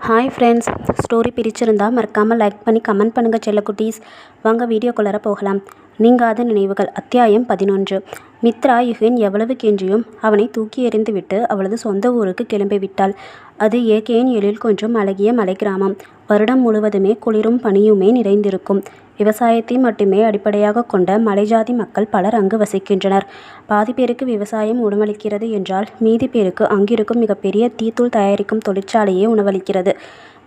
Hi friends, story பிடிச்சிருந்தா மறக்காமல் like பண்ணி கமெண்ட் பண்ணுங்கள் செல்லக்குட்டீஸ். வாங்க வீடியோக்குள்ளார போகலாம். நீங்காத நினைவுகள் அத்தியாயம் 11. மித்ரா யுகேன் எவ்வளவு கெஞ்சியும் அவனை தூக்கி எறிந்துவிட்டு அவளது சொந்த ஊருக்கு கிளம்பிவிட்டாள். அது ஏகேன் எழில் கொஞ்சம் அழகிய மலை கிராமம். வருடம் முழுவதுமே குளிரும் பனியுமே நிறைந்திருக்கும். விவசாயத்தை மட்டுமே அடிப்படையாக கொண்ட மலைஜாதி மக்கள் பலர் அங்கு வசிக்கின்றனர். பாதி பேருக்கு விவசாயம் உணவளிக்கிறது என்றால் மீதி பேருக்கு அங்கிருக்கும் மிகப்பெரிய டீத்தூள் தயாரிக்கும் தொழிற்சாலையே உணவளிக்கிறது.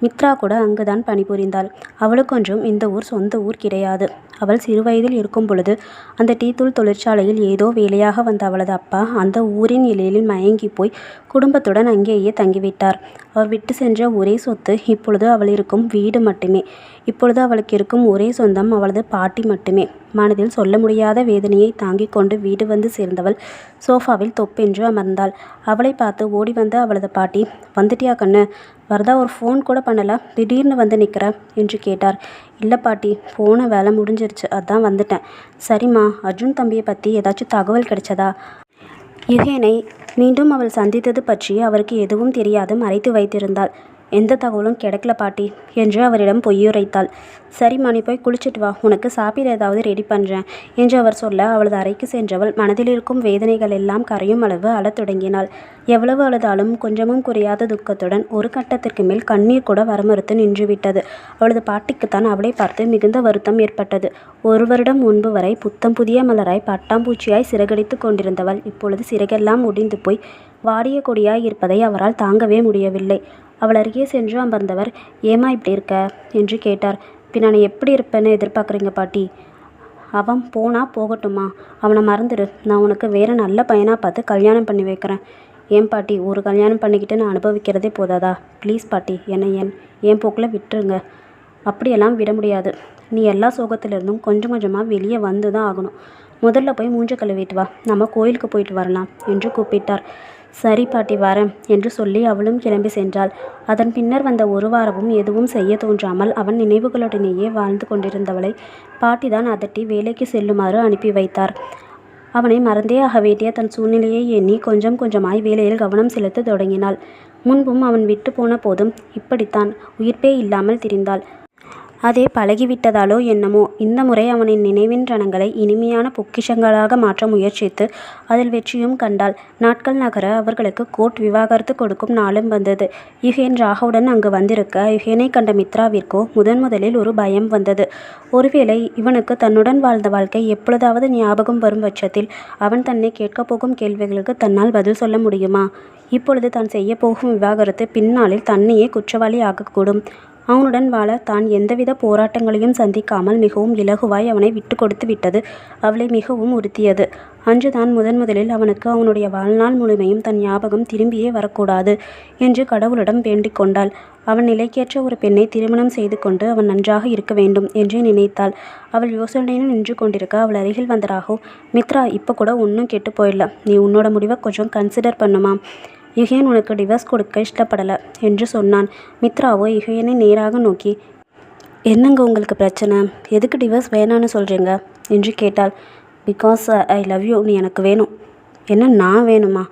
மித்ரா கூட அங்குதான் பணிபுரிந்தாள். அவளுக்கொன்றும் இந்த ஊர் சொந்த ஊர் கிடையாது. அவள் சிறுவயதில் இருக்கும் பொழுது அந்த டீத்தூள் தொழிற்சாலையில் ஏதோ வேலையாக வந்த அவளது அப்பா அந்த ஊரின் எழிலில் மயங்கி போய் குடும்பத்துடன் அங்கேயே தங்கிவிட்டார். அவர் விட்டு சென்ற ஒரே சொத்து இப்பொழுது அவள் இருக்கும் வீடு மட்டுமே. இப்பொழுது அவளுக்கு இருக்கும் ஒரே சொந்தம் அவளது பாட்டி மட்டுமே. மனதில் சொல்ல முடியாத வேதனையை தாங்கிக் கொண்டு வீடு வந்து சேர்ந்தவள் சோஃபாவில் தொப்பென்று அமர்ந்தாள். அவளை பார்த்து ஓடி வந்த அவளது பாட்டி, "வந்துட்டியா கண்ணு? வரதா ஒரு ஃபோன் கூட பண்ணல, திடீர்னு வந்து நிற்கிற" என்று கேட்டார். "இல்லை பாட்டி, போன வேலை முடிஞ்சிருச்சு, அதான் வந்துட்டேன்." "சரிம்மா, அர்ஜுன் தம்பியை பற்றி ஏதாச்சும் தகவல் கிடைச்சதா?" யுகேனை மீண்டும் அவள் சந்தித்தது பற்றி அவருக்கு எதுவும் தெரியாது மறைத்து வைத்திருந்தாள். "எந்த தகவலும் கிடைக்கல பாட்டி" என்று அவரிடம் பொய்யுரைத்தாள். "சரிம்மா, நீ போய் குளிச்சுட்டு வா, உனக்கு சாப்பிட ஏதாவது ரெடி பண்ணுறேன்" என்று அவர் சொல்ல அவளது அறைக்கு சென்றவள் மனதில் இருக்கும் வேதனைகள் எல்லாம் கரையும் அளவு அழத் தொடங்கினாள். எவ்வளவு அழுதாலும் கொஞ்சமும் குறையாத துக்கத்துடன் ஒரு கட்டத்திற்கு மேல் கண்ணீர் கூட வரமறுத்து நின்றுவிட்டது. அவளது பாட்டிக்குத்தான் அவளை பார்த்து மிகுந்த வருத்தம் ஏற்பட்டது. ஒரு வருடம் முன்பு வரை புத்தம் புதிய மலராய் பட்டாம்பூச்சியாய் சிறகடித்து கொண்டிருந்தவள் இப்பொழுது சிறகெல்லாம் ஒடிந்து போய் வாடிய கொடியாய் இருப்பதை அவரால் தாங்கவே முடியவில்லை. அவள் அருகே சென்று அமர்ந்தவர், "ஏமா இப்படி இருக்க?" என்று கேட்டார். "பின் நான் எப்படி இருப்பேன்னு எதிர்பார்க்குறீங்க பாட்டி? அவன் போனா போகட்டுமா? அவனை மறந்துடு. நான் உனக்கு வேற நல்ல பையனாக பார்த்து கல்யாணம் பண்ணி வைக்கிறேன்." "ஏன் பாட்டி, ஒரு கல்யாணம் பண்ணிக்கிட்டு நான் அனுபவிக்கிறதே போதாதா? ப்ளீஸ் பாட்டி, என்னை என் போக்கில் விட்டுருங்க." "அப்படியெல்லாம் விட முடியாது. நீ எல்லா சோகத்திலிருந்தும் கொஞ்சம் கொஞ்சமாக வெளியே வந்து தான் ஆகணும். முதல்ல போய் மூஞ்ச கழுவிட்டு வா, நம்ம கோயிலுக்கு போயிட்டு வரலாம்" என்று கூப்பிட்டார். "சரி பாட்டி, வரேன்" என்று சொல்லி அவளும் கிளம்பி சென்றாள். அதன் பின்னர் வந்த ஒரு வாரமும் எதுவும் செய்ய தோன்றாமல் அவன் நினைவுகளுடனேயே வாழ்ந்து கொண்டிருந்தவளை பாட்டிதான் அதட்டி வேலைக்கு செல்லுமாறு அனுப்பி வைத்தார். அவனை மறந்தே ஆக வேண்டிய தன் சூழ்நிலையை எண்ணி கொஞ்சம் கொஞ்சமாய் வேலையில் கவனம் செலுத்த தொடங்கினாள். முன்பும் அவன் விட்டு போன போதும் இப்படித்தான் உயிர்ப்பே இல்லாமல் திரிந்தாள். அதே பழகிவிட்டதாலோ என்னமோ இந்த முறை அவனின் நினைவின் ரணங்களை இனிமையான பொக்கிஷங்களாக மாற்ற முயற்சித்து அதில் வெற்றியும் கண்டாள். நாட்கள் நகர அவர்களுக்கு கோர்ட் விவாகரத்து கொடுக்கும் நாளும் வந்தது. யுகேன் ராகவுடன் அங்கு வந்திருக்க யுகேனை கண்ட மித்ராவிற்கோ முதலில் ஒரு பயம் வந்தது. ஒருவேளை இவனுக்கு தன்னுடன் வாழ்ந்த வாழ்க்கை எப்பொழுதாவது ஞாபகம் வரும் பட்சத்தில் அவன் தன்னை கேட்கப் போகும் கேள்விகளுக்கு தன்னால் பதில் சொல்ல முடியுமா? இப்பொழுது தான் செய்ய போகும் விவாகரத்து பின்னாளில் தன்னையே குற்றவாளி ஆகக்கூடும். அவனுடன் வாழ தான் எந்தவித போராட்டங்களையும் சந்திக்காமல் மிகவும் இலகுவாய் அவனை விட்டு கொடுத்து விட்டது அவளை மிகவும் உறுத்தியது. அன்றுதான் முதலில் அவனுக்கு அவனுடைய வாழ்நாள் முழுமையும் தன் ஞாபகம் திரும்பியே வரக்கூடாது என்று கடவுளிடம் வேண்டிக் கொண்டாள். அவன் நிலைக்கேற்ற ஒரு பெண்ணை திருமணம் செய்து கொண்டு அவன் நன்றாக இருக்க வேண்டும் என்று நினைத்தாள். அவள் யோசனையில் நின்று கொண்டிருக்க அவள் அருகில் வந்த ராகு, "மித்ரா, இப்போ கூட ஒன்றும் கெட்டு போயிடல. நீ உன்னோட முடிவை கொஞ்சம் கன்சிடர் பண்ணுமா? யுகேன் உனக்கு டிவர்ஸ் கொடுக்க இஷ்டப்படலை" என்று சொன்னான். மித்ராவோ யுகேனை நேராக நோக்கி, "என்னங்க உங்களுக்கு பிரச்சனை? எதுக்கு டிவர்ஸ் வேணான்னு சொல்கிறீங்க?" என்று கேட்டாள். "Because I love you. நீ எனக்கு வேணும்." "என்ன, நான் வேணுமா?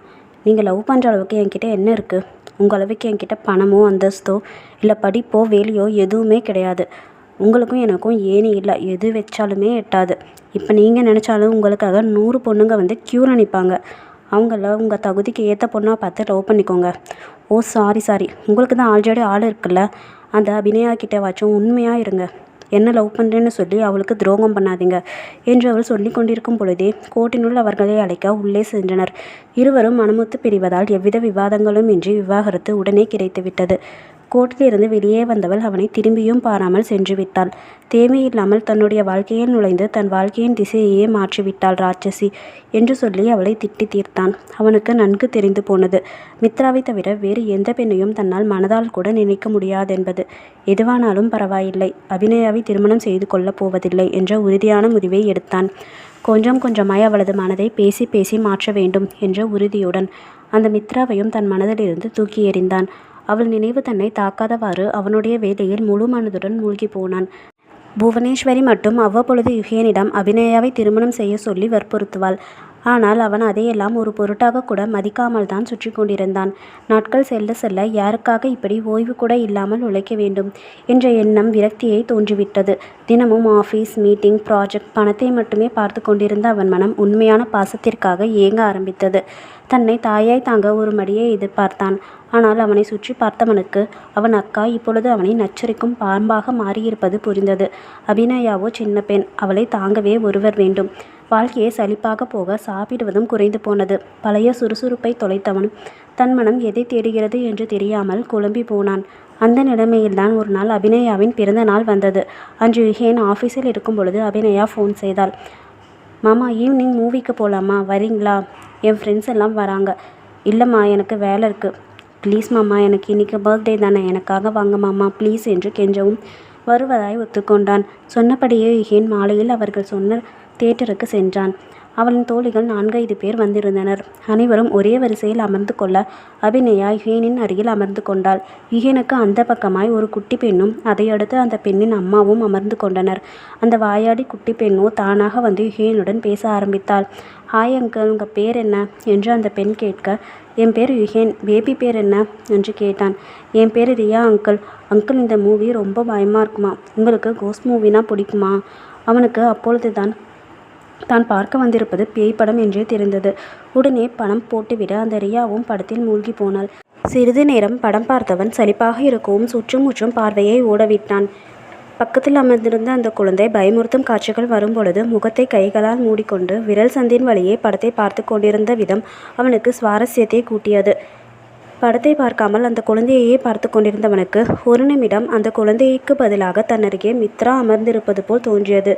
நீங்கள் லவ் பண்ணுற அளவுக்கு என்கிட்ட என்ன இருக்குது? உங்கள் அளவுக்கு என்கிட்ட பணமோ அந்தஸ்தோ இல்லை படிப்போ வேலையோ எதுவுமே கிடையாது. உங்களுக்கும் எனக்கும் ஏணி இல்லை, எது வச்சாலுமே எட்டாது. இப்போ நீங்கள் நினச்சாலும் உங்களுக்காக 100 பொண்ணுங்க வந்து க்யூவில் நிற்பாங்க. அவங்கள உங்கள் தகுதிக்கு ஏற்ற பொண்ணாக பார்த்து லவ் பண்ணிக்கோங்க." "ஓ சாரி, உங்களுக்கு தான் ஆல்ரெடி ஆள் இருக்குல்ல. அந்த அபிநயா கிட்டவாச்சும் உண்மையாக இருங்க. என்ன லவ் பண்ணுறேன்னு சொல்லி அவளுக்கு துரோகம் பண்ணாதீங்க" என்று அவள் சொல்லி கொண்டிருக்கும் பொழுதே கோர்ட்டினுள் அவர்களை அழைக்க உள்ளே சென்றனர். இருவரும் மனமொத்து பிரிவதால் எவ்வித விவாதங்களும் இன்றி விவாகரத்து உடனே கிடைத்துவிட்டது. கோர்ட்டிலிருந்து வெளியே வந்தவள் அவனை திரும்பியும் பாராமல் சென்று விட்டாள். தேவையில்லாமல் தன்னுடைய வாழ்க்கையில் நுழைந்து தன் வாழ்க்கையின் திசையையே மாற்றிவிட்டாள் ராட்சசி என்று சொல்லி அவளை திட்டி தீர்த்தான். அவனுக்கு நன்கு தெரிந்து போனது, மித்ராவை தவிர வேறு எந்த பெண்ணையும் தன்னால் மனதால் கூட நினைக்க முடியாதென்பது. எதுவானாலும் பரவாயில்லை, அபிநயாவை திருமணம் செய்து கொள்ளப் போவதில்லை என்ற உறுதியான முடிவை எடுத்தான். கொஞ்சம் கொஞ்சமாய் அவளது மனதை பேசி பேசி மாற்ற வேண்டும் என்ற உறுதியுடன் அந்த மித்ராவையும் தன் மனதிலிருந்து தூக்கி எறிந்தான். அவள் நினைவு தன்னை தாக்காதவாறு அவனுடைய வேலையில் முழு மனதுடன் மூழ்கி போனான். புவனேஸ்வரி மட்டும் அவ்வப்பொழுது யுகேனிடம் அபிநயாவை திருமணம் செய்ய சொல்லி வற்புறுத்துவாள். ஆனால் அவன் அதையெல்லாம் ஒரு பொருட்டாக கூட மதிக்காமல் தான் சுற்றி கொண்டிருந்தான். நாட்கள் செல்ல செல்ல யாருக்காக இப்படி ஓய்வு கூட இல்லாமல் உழைக்க வேண்டும் என்ற எண்ணம் விரக்தியை தோன்றிவிட்டது. தினமும் ஆஃபீஸ், மீட்டிங், ப்ராஜெக்ட், பணத்தை மட்டுமே பார்த்து கொண்டிருந்த அவன் மனம் உண்மையான பாசத்திற்காக ஏங்க ஆரம்பித்தது. தன்னை தாயாய் தாங்க ஒரு மடியை எதிர்பார்த்தான். ஆனால் அவனை சுற்றி பார்த்தவனுக்கு அவன் அக்கா இப்பொழுது அவனை நச்சரிக்கும் பாம்பாக மாறியிருப்பது புரிந்தது. அபிநயாவோ சின்ன பெண், அவளை தாங்கவே ஒருவர் வேண்டும். வாழ்க்கையை சலிப்பாக போக சாப்பிடுவதும் குறைந்து போனது. பழைய சுறுசுறுப்பை தொலைத்தவனும் தன் மனம் எதை தேடுகிறது என்று தெரியாமல் குழம்பி போனான். அந்த நிலைமையில்தான் ஒரு நாள் அபிநயாவின் பிறந்த நாள் வந்தது. அன்று யுகேன் ஆஃபீஸில் இருக்கும் பொழுது அபிநயா ஃபோன் செய்தாள். மாமா, ஈவினிங் மூவிக்கு போகலாமா, வரீங்களா? என் ஃப்ரெண்ட்ஸ் எல்லாம் வராங்க. இல்லைம்மா, எனக்கு வேலை இருக்குது. ப்ளீஸ் மாமா, எனக்கு இன்றைக்கி பர்த்டே தானே, எனக்காக வாங்க மாமா ப்ளீஸ் என்று கெஞ்சவும் வருவதாய் ஒத்துக்கொண்டான். சொன்னபடியே யுகேன் மாலையில் அவர்கள் சொன்ன தியேட்டருக்கு சென்றான். அவளின் தோழிகள் 4-5 பேர் வந்திருந்தனர். அனைவரும் ஒரே வரிசையில் அமர்ந்து கொள்ள அபிநயா யுகேனின் அருகில் அமர்ந்து கொண்டாள். யுகேனுக்கு அந்த பக்கமாய் ஒரு குட்டி பெண்ணும் அதையடுத்து அந்த பெண்ணின் அம்மாவும் அமர்ந்து கொண்டனர். அந்த வாயாடி குட்டி பெண்ணோ தானாக வந்து யுகேனுடன் பேச ஆரம்பித்தாள். ஹாய் அங்கிள், உங்கள் பேர் என்ன என்று அந்த பெண் கேட்க, என் பேர் யுகேன், பேபி பேர் என்ன என்று கேட்டான். என் பேர் ரியா அங்கிள். அங்கிள், இந்த மூவி ரொம்ப பயமாக இருக்குமா? உங்களுக்கு கோஸ்ட் மூவினா பிடிக்குமா? அவனுக்கு அப்பொழுது தான் பார்க்க வந்திருப்பது பேய் படம் என்றே தெரிந்தது. உடனே பணம் போட்டுவிட அந்த ரியாவும் படத்தில் மூழ்கி போனாள். சிறிது நேரம் படம் பார்த்தவன் சலிப்பாக இருக்கவும் சுற்றுமுற்றும் பார்வையை ஓடவிட்டான். பக்கத்தில் அமர்ந்திருந்த அந்த குழந்தை பயமுறுத்தும் காட்சிகள் வரும்பொழுது முகத்தை கைகளால் மூடிக்கொண்டு விரல் சந்தின் வழியே படத்தை பார்த்து கொண்டிருந்த விதம் அவனுக்கு சுவாரஸ்யத்தை கூட்டியது. படத்தை பார்க்காமல் அந்த குழந்தையையே பார்த்து கொண்டிருந்தவனுக்கு ஒரு நிமிடம் அந்த குழந்தைக்கு பதிலாக தன்னருகே மித்ரா அமர்ந்திருப்பது போல் தோன்றியது.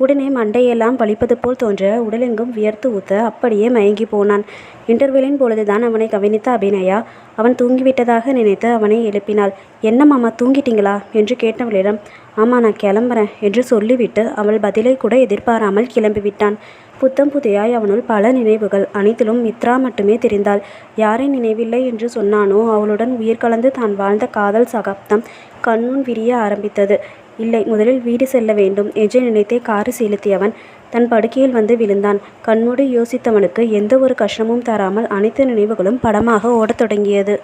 உடனே மண்டையெல்லாம் வலிப்பது போல் தோன்ற உடலெங்கும் வியர்த்து ஊத்த அப்படியே மயங்கி போனான். இன்டர்வெல்லின் பொழுதுதான் அவனை கவனித்த அபிநயா அவன் தூங்கிவிட்டதாக நினைத்து அவனை எழுப்பினாள். என்ன மாமா, தூங்கிட்டீங்களா என்று கேட்டவளிடம், ஆமாம், நான் கிளம்புறேன் என்று சொல்லிவிட்டு அவள் பதிலை கூட எதிர்பாராமல் கிளம்பிவிட்டான். புத்தம் புதியாய் அவனுள் பல நினைவுகள். அனைத்திலும் மித்ரா மட்டுமே தெரிந்தாள். யாரை நினைவில்லை என்று சொன்னானோ அவளுடன் உயிர் கலந்து தான் வாழ்ந்த காதல் சகாப்தம் கண்முன் விரிய ஆரம்பித்தது. இல்லை, முதலில் வீடு செல்ல வேண்டும் என்று நினைத்தே காரு செலுத்தியவன் தன் படுக்கையில் வந்து விழுந்தான். கண்மூடி யோசித்தவனுக்கு எந்த ஒரு கஷ்டமும் தராமல் அனைத்து நினைவுகளும் படமாக ஓடத் தொடங்கியது.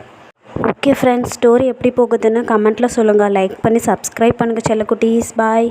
ஓகே ஃப்ரெண்ட்ஸ், ஸ்டோரி எப்படி போகுதுன்னு கமெண்ட்டில் சொல்லுங்கள். லைக் பண்ணி சப்ஸ்கிரைப் பண்ணுங்கள் செல்லக்குட்டீஸ். பாய்.